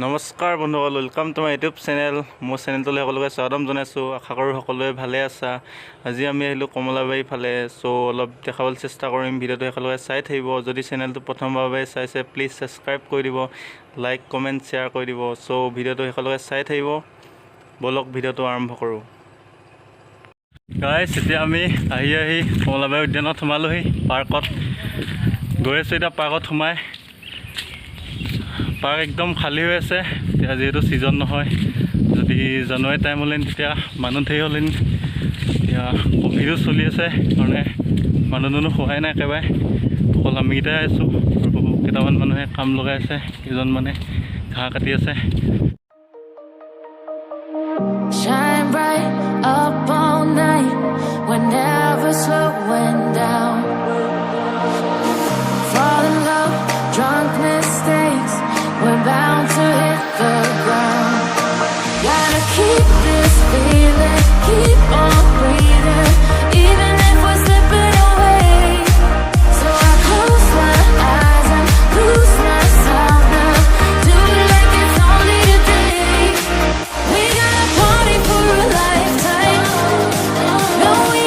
নমস্কাৰ বন্ধুসকল, welcome to my YouTube channel. মোৰ চেনেলটোলৈ সকলোকে স্বাগতম জনাইছোঁ। আশা কৰোঁ সকলোৱে ভালে আছা। আজি আমি আহিলোঁ কমলাবাৰী ফালে। অলপ দেখাবলৈ চেষ্টা কৰিম। ভিডিঅ'টো সকলোৱে চাই থাকিব। যদি চেনেলটো প্ৰথমবাৰৰ বাবে চাইছে প্লিজ ছাবস্ক্ৰাইব কৰি দিব, লাইক কমেণ্ট শ্বেয়াৰ কৰি দিব। ভিডিঅ'টো সকলোৱে চাই থাকিব। বলক ভিডিঅ'টো আৰম্ভ কৰোঁ। গাইছ, এতিয়া আমি আহি কমলাবাৰী উদ্যানত সোমালোহি। পাৰ্কত গৈ আছোঁ। এতিয়া পাৰ্কত সোমাই পাৰ্ক একদম খালী হৈ আছে। এতিয়া যিহেতু ছিজন নহয়, যদি জানুৱাৰী টাইম হ'লেন তেতিয়া মানুহ ধেৰ হ'লেন। এতিয়া ক'ভিডো চলি আছে কাৰণে মানুহ হোৱাই নাই একেবাৰে। অকল আমিকেইটাই আছোঁ আৰু কেইটামান মানুহে কাম লগাই আছে, কেইজন মানে ঘাঁহ কাটি আছে। Shine bright up all night, we're never slowing down. Fall in love, drunk mistakes, we're bound to hit the ground. Gotta keep this feeling, keep on breathing, even if we're slipping away. So I close my eyes and lose myself now, do it like it's only today. We got a party for a lifetime. No, we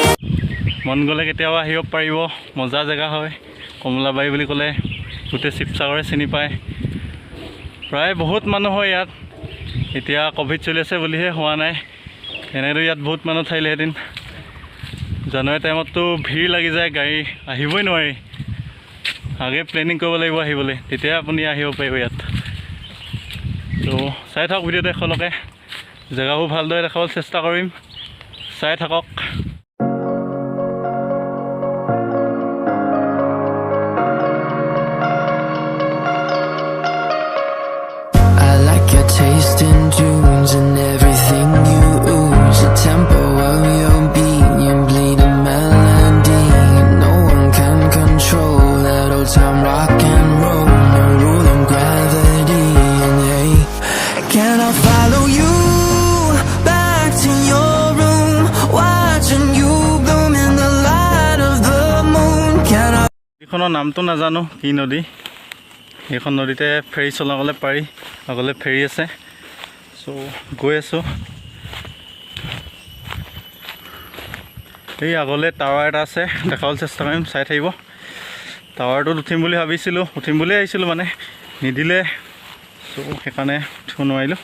মন গ'লে কেতিয়াবা আহিব পাৰিব। মজা জেগা হয় কমলাবাৰী বুলি ক'লে। গোটেই শিৱসাগৰে চিনি পায়। প্ৰায় বহুত মানুহ হয় ইয়াত। এতিয়া ক'ভিড চলি আছে বুলিহে হোৱা নাই, এনেতো ইয়াত বহুত মানুহ থাকিলেহেঁতেন। জানুৱাৰী টাইমততো ভিৰ লাগি যায়, গাড়ী আহিবই নোৱাৰি। আগে প্লেনিং কৰিব লাগিব আহিবলৈ, তেতিয়াই আপুনি আহিব পাৰিব ইয়াত। চাই থাকক ভিডিঅ'টো এখনকে। জেগাবোৰ ভালদৰে দেখাবলৈ চেষ্টা কৰিম, চাই থাকক। I like your taste in tunes and everything you ooze. The tempo of your beat, you bleed a melody. No one can control that old time rock and roll. No rule of gravity. And hey, can I follow you back to your room, watching you bloom in the light of the moon? Can I? নদীখনৰ নামটো নাজানো কি নদী। এইখন নদীতে ferry চলাবলৈ পাৰি, আগলৈ ফেৰী আছে। গৈ আছোঁ। এই আগলৈ টাৱাৰ এটা আছে, দেখাবলৈ চেষ্টা কৰিম, চাই থাকিব। টাৱাৰটোত উঠিম বুলি ভাবিছিলোঁ, উঠিম বুলিয়ে আহিছিলোঁ মানে, নিদিলে। সেইকাৰণে উঠিব নোৱাৰিলোঁ।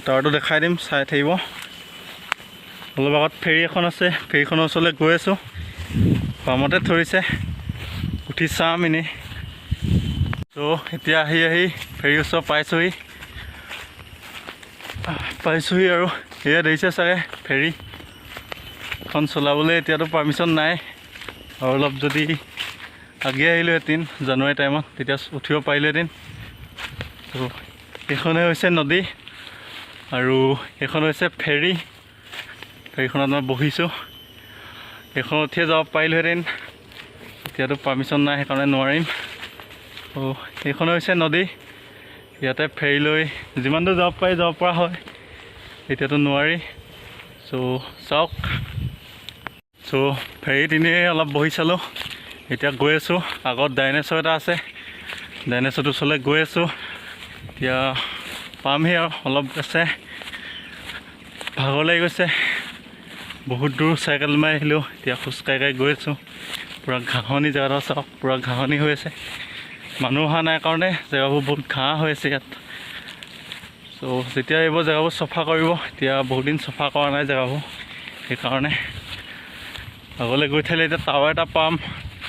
টাৱাৰটো দেখাই দিম, চাই থাকিব। অলপ আগত ফেৰী এখন আছে, ফেৰীখনৰ ওচৰলৈ গৈ আছোঁ। বামতে ধৰিছে, উঠি চাম এনেই। এতিয়া আহি ফেৰী ওচৰ পাইছোঁহি আৰু এয়া দেখিছে চাগে ফেৰীখন চলাবলৈ এতিয়াতো পাৰ্মিশ্যন নাই। আৰু অলপ যদি আগে আহিলোহেঁতেন জানুৱাৰী টাইমত তেতিয়া উঠিব পাৰিলোহেঁতেন। এইখনে হৈছে নদী আৰু এইখন হৈছে ফেৰী। ফেৰীখনত মই বহিছোঁ। এইখন উঠিয়ে যাব পাৰিলোহেঁতেন, এতিয়াতো পাৰ্মিশ্যন নাই, সেইকাৰণে নোৱাৰিম। এইখন হৈছে নদী। ইয়াতে ফেৰী লৈ যিমান দূৰ যাব পাৰি যাব পৰা হয়, এতিয়াতো নোৱাৰি। চাওক। ফেৰীত এনেই অলপ বহি চালোঁ। এতিয়া গৈ আছোঁ। আগত ডাইনেছৰ এটা আছে, ডাইনেছৰটোৰ ওচৰলৈ গৈ আছোঁ। এতিয়া পামহি আৰু অলপ আছে। ভাগৰ লাগি গৈছে, বহুত দূৰ চাইকেল মাৰি আহিলোঁ। এতিয়া খোজকাঢ়ি গৈ আছোঁ। পূৰা ঘাঁহনি জেগাটো চাওক, পূৰা ঘাঁহনি হৈ আছে। মানুহ অহা নাই কাৰণে জেগাবোৰ বহুত ঘাঁহ হৈ আছে ইয়াত। যেতিয়া এইবোৰ জেগাবোৰ চফা কৰিব, এতিয়া বহুত দিন চফা কৰা নাই জেগাবোৰ, সেইকাৰণে আগলৈ গৈ থাকিলে এতিয়া টাৱাৰ এটা পাম।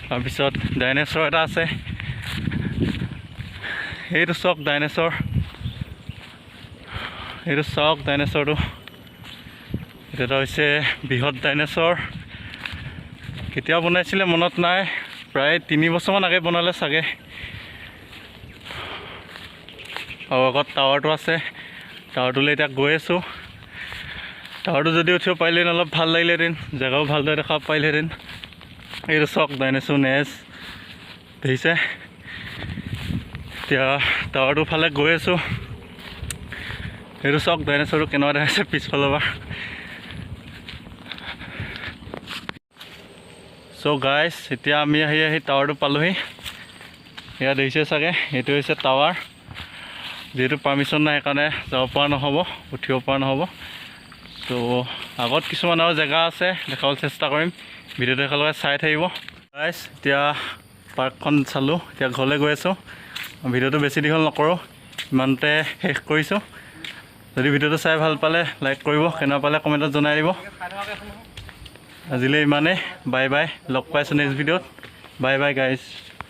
তাৰপিছত ডাইনেছৰ এটা আছে, এইটো চাওক ডাইনেছৰ, এইটো চাওক ডাইনেছৰটো। এটা হৈছে বৃহৎ ডাইনেছৰ। কেতিয়া বনাইছিলে মনত নাই, প্ৰায় 3 বছৰমান আগে বনালে চাগে। আৰু আগত টাৱাৰটো আছে, টাৱাৰটোলৈ এতিয়া গৈ আছোঁ। টাৱাৰটো যদি উঠিব পাৰিলেহেঁতেন অলপ ভাল লাগিলেহেঁতেন, জেগাও ভালদৰে দেখাব পাৰিলেহেঁতেন। এইটো চাওক ডাইনেছৰ নেজ দেখিছে। এতিয়া টাৱাৰটোৰ ফালে গৈ আছোঁ। এইটো চাওক ডাইনেছৰটো কেনেকুৱা দেখাইছে পিছফালৰ পৰা। গাইছ, এতিয়া আমি আহি টাৱাৰটো পালোহি। এয়া দেখিছে চাগে, এইটো হৈছে টাৱাৰ। যিহেতু পাৰ্মিশ্যন নাই সেইকাৰণে যাব পৰা নহ'ব, উঠিব পৰা নহ'ব। তো আগত কিছুমান আৰু জেগা আছে, দেখাবলৈ চেষ্টা কৰিম। ভিডিঅ'টো একেলগে চাই থাকিব। গাইছ, এতিয়া পাৰ্কখন চালোঁ, এতিয়া ঘৰলৈ গৈ আছোঁ। ভিডিঅ'টো বেছি দীঘল নকৰোঁ, ইমানতে শেষ কৰিছোঁ। যদি ভিডিঅ'টো চাই ভাল পালে লাইক কৰিব, কেনেকুৱা পালে কমেণ্টত জনাই দিব। আজিলৈ ইমানেই, বাই বাই, লগ পাইছোঁ নেক্সট ভিডিঅ'ত। Bye bye guys.